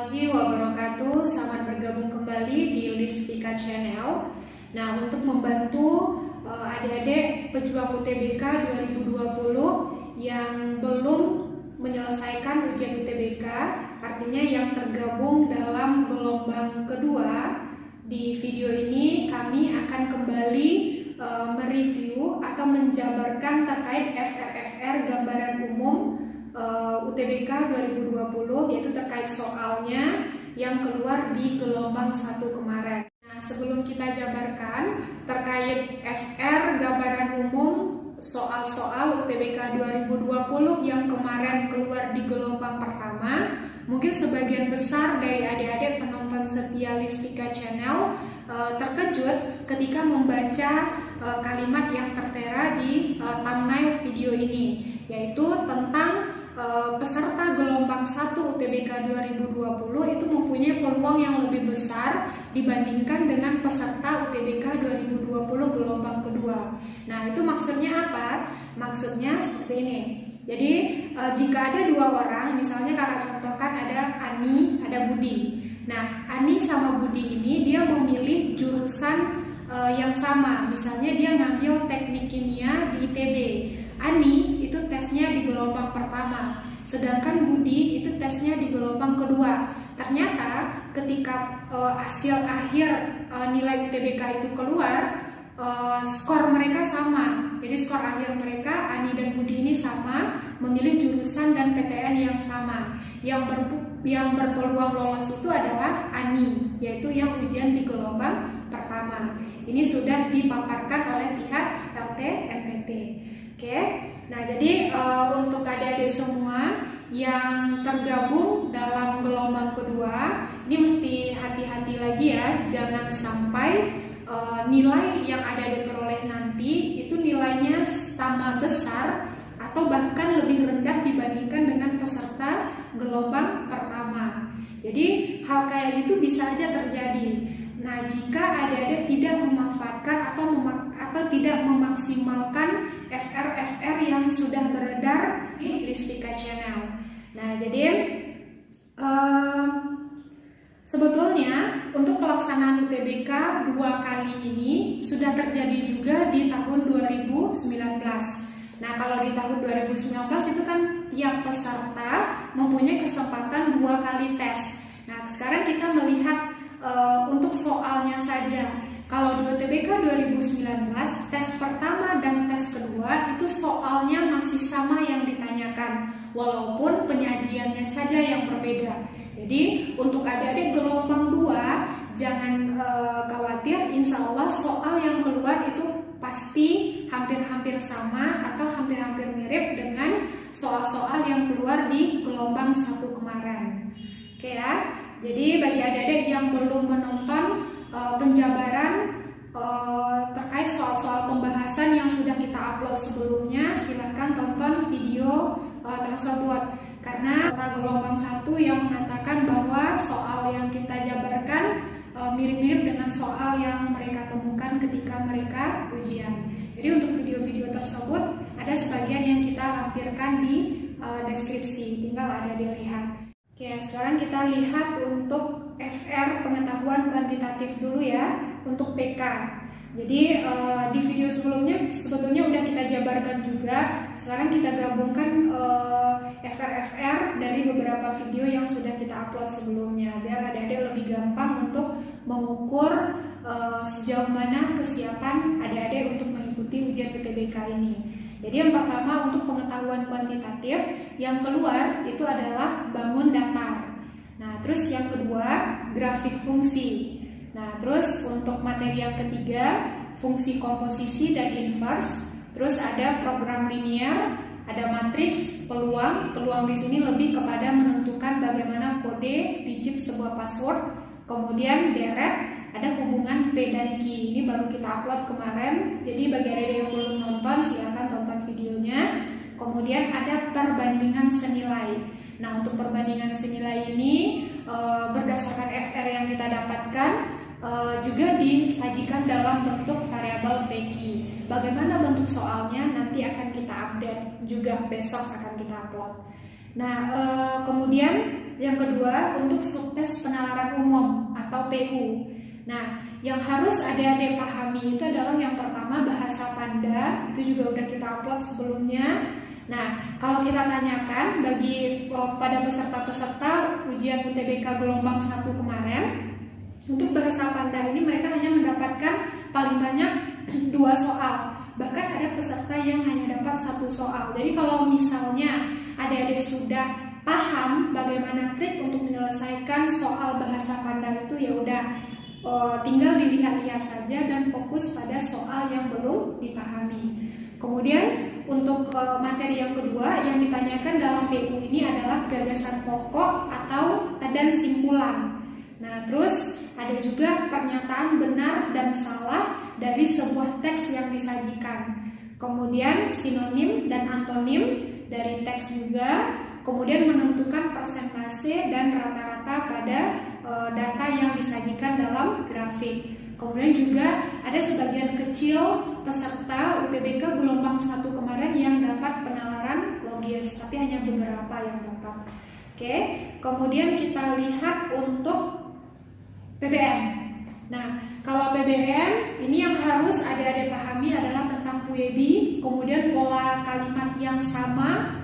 warahmatullahi wabarakatuh. Selamat bergabung kembali di Lisvika Channel. Nah, untuk membantu adik-adik pejuang UTBK 2020 yang belum menyelesaikan ujian UTBK, artinya yang tergabung dalam gelombang kedua, di video ini kami akan kembali mereview atau menjabarkan terkait FR gambaran umum UTBK 2020, yaitu terkait soalnya yang keluar di gelombang 1 kemarin. Nah, sebelum kita jabarkan terkait FR gambaran umum soal-soal UTBK 2020 yang kemarin keluar di gelombang pertama, mungkin sebagian besar dari adik-adik penonton setia Lisvika Channel terkejut ketika membaca kalimat yang tertera di thumbnail video ini, yaitu tentang peserta gelombang 1 UTBK 2020 itu mempunyai peluang yang lebih besar dibandingkan dengan peserta UTBK 2020 gelombang kedua. Nah, itu maksudnya apa? Maksudnya seperti ini. Jadi jika ada dua orang, misalnya kakak contohkan ada Ani, ada Budi. Nah, Ani sama Budi ini dia memilih jurusan yang sama. Misalnya dia ngambil teknik kimia di ITB. Ani itu tesnya di gelombang pertama, sedangkan Budi itu tesnya di gelombang kedua. Ternyata ketika hasil akhir nilai UTBK itu keluar, skor mereka sama. Jadi skor akhir mereka, Ani dan Budi ini sama, memilih jurusan dan PTN yang sama. Yang berpeluang lolos itu adalah Ani, yaitu yang ujian di gelombang pertama. Ini sudah dipaparkan oleh pihak LT-MPT. Oke, nah jadi untuk adik-adik semua yang tergabung dalam gelombang kedua, ini mesti hati-hati lagi ya, jangan sampai nilai yang adik-adik peroleh nanti itu nilainya sama besar atau bahkan lebih rendah dibandingkan dengan peserta gelombang pertama. Jadi hal kayak gitu bisa aja terjadi. Nah, jika adik-adik tidak memanfaatkan atau tidak memaksimalkan FR yang sudah beredar di Lisvika Channel. Nah, jadi sebetulnya untuk pelaksanaan UTBK 2 kali ini sudah terjadi juga di tahun 2019. Nah, kalau di tahun 2019 itu kan tiap peserta mempunyai kesempatan 2 kali tes. Nah, sekarang kita melihat untuk soalnya saja. Kalau di UTBK 2019, tes pertama dan tes kedua itu soalnya masih sama yang ditanyakan, walaupun penyajiannya saja yang berbeda. Jadi untuk adik-adik gelombang 2, jangan khawatir, insya Allah soal yang keluar itu pasti hampir-hampir sama atau hampir-hampir mirip dengan soal-soal yang keluar di gelombang 1 kemarin. Oke ya. Jadi bagi adik-adik yang belum menonton penjabaran terkait soal-soal pembahasan yang sudah kita upload sebelumnya, silakan tonton video tersebut. Karena gelombang 1 yang mengatakan bahwa soal yang kita jabarkan mirip-mirip dengan soal yang mereka temukan ketika mereka ujian. Jadi untuk video-video tersebut ada sebagian yang kita lampirkan di deskripsi, tinggal ada dilihat. Oke, sekarang kita lihat untuk FR pengetahuan kuantitatif dulu ya, untuk PK. Jadi di video sebelumnya sebetulnya udah kita jabarkan juga. Sekarang kita gabungkan FR dari beberapa video yang sudah kita upload sebelumnya, biar adik-adik lebih gampang untuk mengukur sejauh mana kesiapan adik-adik untuk mengikuti ujian UTBK ini. Jadi yang pertama untuk pengetahuan kuantitatif, yang keluar itu adalah bangun datar. Nah, terus yang kedua grafik fungsi. Nah, terus untuk materi yang ketiga fungsi komposisi dan inverse. Terus ada program linear, ada matriks, peluang. Peluang di sini lebih kepada menentukan bagaimana kode digit sebuah password. Kemudian deret, ada hubungan P dan Q. Ini baru kita upload kemarin. Jadi bagi adik-adik yang belum nonton, silakan tonton videonya. Kemudian ada perbandingan senilai. Nah, untuk perbandingan senilai ini berdasarkan FR yang kita dapatkan juga disajikan dalam bentuk variabel PQ. Bagaimana bentuk soalnya nanti akan kita update juga, besok akan kita upload. Nah, kemudian yang kedua untuk subtes penalaran umum atau PU. Nah, yang harus adik-adik pahami itu adalah yang pertama bahasa Panda, itu juga udah kita upload sebelumnya. Nah, kalau kita tanyakan pada peserta-peserta ujian UTBK gelombang 1 kemarin, untuk bahasa Panda ini mereka hanya mendapatkan paling banyak 2 soal. Bahkan ada peserta yang hanya dapat 1 soal. Jadi kalau misalnya adik-adik sudah paham bagaimana trik untuk menyelesaikan soal bahasa Panda itu, ya udah tinggal dilihat-lihat saja dan fokus pada soal yang belum dipahami. Kemudian untuk materi yang kedua yang ditanyakan dalam PU ini adalah gagasan pokok dan simpulan. Nah, terus ada juga pernyataan benar dan salah dari sebuah teks yang disajikan. Kemudian sinonim dan antonim dari teks juga. Kemudian menentukan persentase dan rata-rata pada data yang disajikan dalam grafik. Kemudian juga ada sebagian kecil peserta UTBK gelombang 1 kemarin yang dapat penalaran logis, tapi hanya beberapa yang dapat. Oke, kemudian kita lihat untuk PBM. Nah, kalau PBM ini yang harus adik-adik pahami adalah tentang PUEBI, kemudian pola kalimat yang sama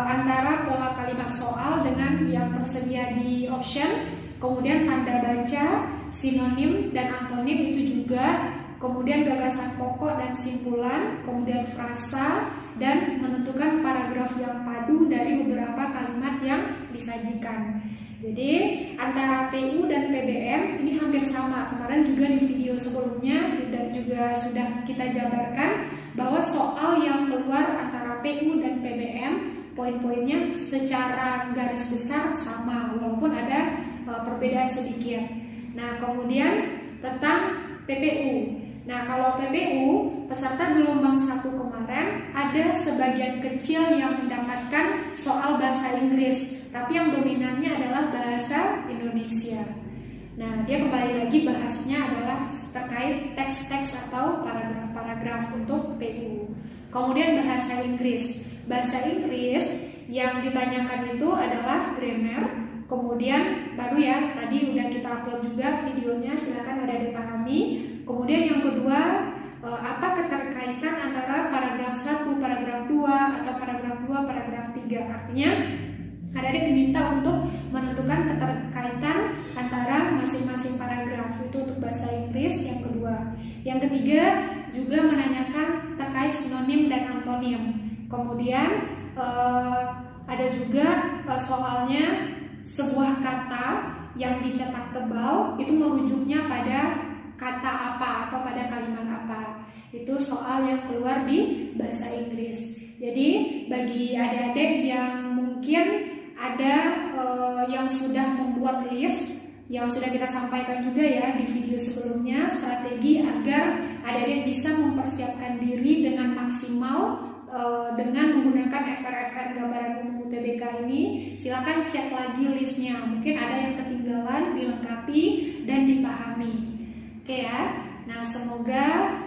antara pola kalimat soal dengan yang tersedia di option, kemudian tanda baca, sinonim dan antonim itu juga, kemudian gagasan pokok dan simpulan, kemudian frasa, dan menentukan paragraf yang padu dari beberapa kalimat yang disajikan. Jadi antara PU dan PBM ini hampir sama. Kemarin juga di video sebelumnya juga sudah kita jabarkan bahwa soal yang keluar antara PU dan PBM poin-poinnya secara garis besar sama, walaupun ada perbedaan sedikit. Nah, kemudian tentang PPU. Nah, kalau PPU peserta gelombang 1 kemarin ada sebagian kecil yang mendapatkan soal bahasa Inggris, tapi yang dominannya adalah bahasa Indonesia. Nah, dia kembali lagi bahasnya adalah terkait teks-teks atau paragraf-paragraf untuk PU. Kemudian bahasa Inggris. Bahasa Inggris yang ditanyakan itu adalah grammar. Kemudian baru ya, tadi udah kita upload juga videonya, silakan ada dipahami. Kemudian yang kedua, apa keterkaitan antara paragraf 1, paragraf 2, atau paragraf 2, paragraf 3. Artinya adik-adik diminta untuk menentukan keterkaitan antara masing-masing paragraf. Itu untuk bahasa Inggris yang kedua. Yang ketiga juga menanyakan terkait sinonim dan antonim. Kemudian ada juga soalnya sebuah kata yang dicetak tebal itu merujuknya pada kata apa atau pada kalimat apa. Itu soal yang keluar di bahasa Inggris. Jadi bagi adik-adik yang mungkin ada yang sudah membuat list yang sudah kita sampaikan juga ya di video sebelumnya, strategi agar adik-adik bisa mempersiapkan diri dengan maksimal dengan menggunakan FR gambaran umum UTBK ini. Silakan cek lagi listnya, mungkin ada yang ketinggalan, dilengkapi dan dipahami. Oke ya. Nah, semoga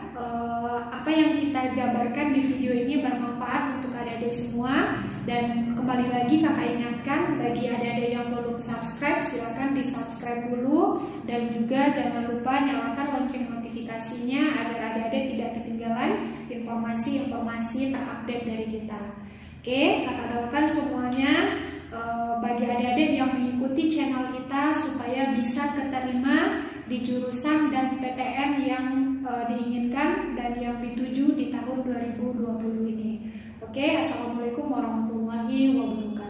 apa yang kita jabarkan di video ini bermanfaat untuk adik-adik semua. Dan kembali lagi kakak ingatkan, bagi adik-adik yang belum subscribe, silakan di subscribe dulu. Dan juga jangan lupa nyalakan lonceng notifikasinya agar adik-adik tidak ketinggalan informasi-informasi terupdate dari kita. Oke, kakak doakan semuanya bagi adik-adik yang mengikuti channel kita supaya bisa keterima di jurusan dan PTN yang diinginkan dan yang dituju di tahun 2020 ini. Oke, assalamualaikum warahmatullahi wabarakatuh.